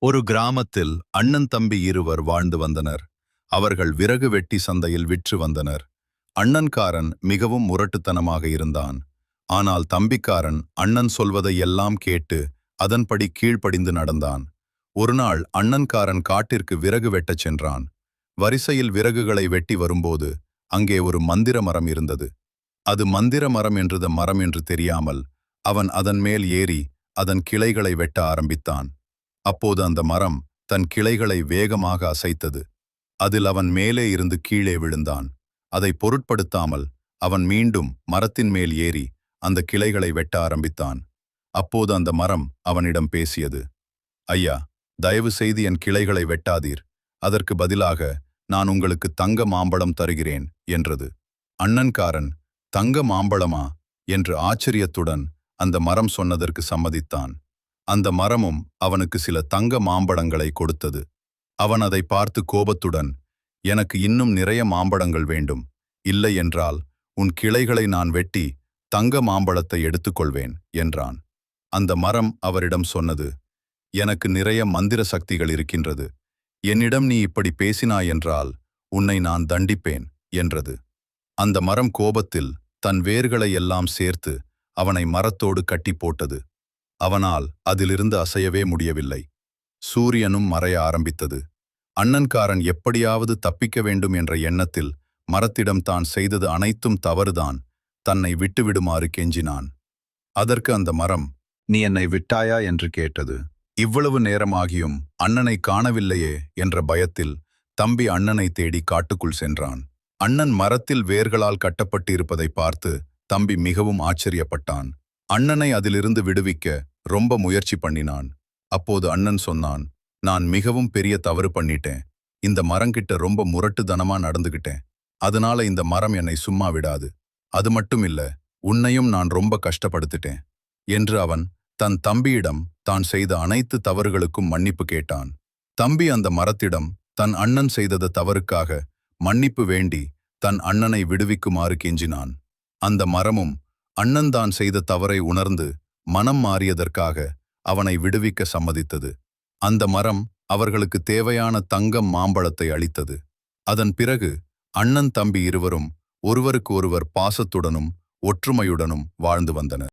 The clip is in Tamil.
ஒரு கிராமத்தில் அண்ணன் தம்பி இருவர் வாழ்ந்து வந்தனர். அவர்கள் விறகு வெட்டி சந்தையில் விற்று வந்தனர். அண்ணன்காரன் மிகவும் முரட்டுத்தனமாக இருந்தான். ஆனால் தம்பிக்காரன் அண்ணன் சொல்வதை எல்லாம் கேட்டு அதன்படி கீழ்ப்படிந்து நடந்தான். ஒருநாள் அண்ணன்காரன் காட்டிற்கு விறகு வெட்டச் சென்றான். வரிசையில் விறகுகளை வெட்டி வரும்போது அங்கே ஒரு மந்திர மரம் இருந்தது. அது மந்திர மரம் என்று தெரியாமல் அவன் அதன் மேல் ஏறி அதன் கிளைகளை வெட்ட ஆரம்பித்தான். அப்போது அந்த மரம் தன் கிளைகளை வேகமாக அசைத்தது. அதில் அவன் மேலே இருந்து கீழே விழுந்தான். அதை பொருட்படுத்தாமல் அவன் மீண்டும் மரத்தின் மேல் ஏறி அந்த கிளைகளை வெட்ட ஆரம்பித்தான். அப்போது அந்த மரம் அவனிடம் பேசியது. ஐயா, தயவு செய்து என் கிளைகளை வெட்டாதீர். அதற்கு பதிலாக நான் உங்களுக்கு தங்க மாம்பழம் தருகிறேன் என்றது. அண்ணன்காரன், தங்க மாம்பழமா என்று ஆச்சரியத்துடன் அந்த மரம் சொன்னதற்கு சம்மதித்தான். அந்த மரமும் அவனுக்கு சில தங்க மாம்பழங்களை கொடுத்தது. அவன் அதை பார்த்து கோபத்துடன், எனக்கு இன்னும் நிறைய மாம்பழங்கள் வேண்டும். இல்லை என்றால் உன் கிளைகளை நான் வெட்டி தங்க மாம்பழத்தை எடுத்துக்கொள்வேன் என்றான். அந்த மரம் அவரிடம் சொன்னது, எனக்கு நிறைய மந்திர சக்திகள் இருக்கின்றது. என்னிடம் நீ இப்படி பேசினாய் என்றால் உன்னை நான் தண்டிப்பேன் என்றது. அந்த மரம் கோபத்தில் தன் வேர்களை எல்லாம் சேர்த்து அவனை மரத்தோடு கட்டி போட்டது. அவனால் அதிலிருந்து அசையவே முடியவில்லை. சூரியனும் மறைய ஆரம்பித்தது. அண்ணன்காரன் எப்படியாவது தப்பிக்க வேண்டும் என்ற எண்ணத்தில் மரத்திடம் தான் செய்தது அனைத்தும் தவறுதான், தன்னை விட்டுவிடுமாறு கெஞ்சினான். அதற்கு அந்த மரம், நீ என்னை விட்டாயா என்று கேட்டது. இவ்வளவு நேரமாகியும் அண்ணனை காணவில்லையே என்ற பயத்தில் தம்பி அண்ணனை தேடி காட்டுக்குள் சென்றான். அண்ணன் மரத்தில் வேர்களால் கட்டப்பட்டு இருப்பதை பார்த்து தம்பி மிகவும் ஆச்சரியப்பட்டான். அண்ணனை அதிலிருந்து விடுவிக்க ரொம்ப முயற்சி பண்ணினான். அப்போது அண்ணன் சொன்னான், நான் மிகவும் பெரிய தவறு பண்ணிட்டேன். இந்த மரங்கிட்ட ரொம்ப முரட்டுத்தனமா நடந்துகிட்டேன். அதனால இந்த மரம் என்னை சும்மா விடாது. அது மட்டும் இல்ல, உன்னையும் நான் ரொம்ப கஷ்டப்படுத்திட்டேன் என்று அவன் தன் தம்பியிடம் தான் செய்த அனைத்து தவறுகளுக்கும் மன்னிப்பு கேட்டான். தம்பி அந்த மரத்திடம் தன் அண்ணன் செய்தத தவறுக்காக மன்னிப்பு வேண்டி தன் அண்ணனை விடுவிக்குமாறு கெஞ்சினான். அந்த மரமும் அண்ணன் தான் செய்த தவறை உணர்ந்து மனம் மாறியதற்காக அவனை விடுவிக்க சம்மதித்தது. அந்த மரம் அவர்களுக்கு தேவையான தங்கம் மாம்பழத்தை அளித்தது. அதன் பிறகு அண்ணன் தம்பி இருவரும் ஒருவருக்கு ஒருவர் பாசத்துடனும் ஒற்றுமையுடனும் வாழ்ந்து வந்தனர்.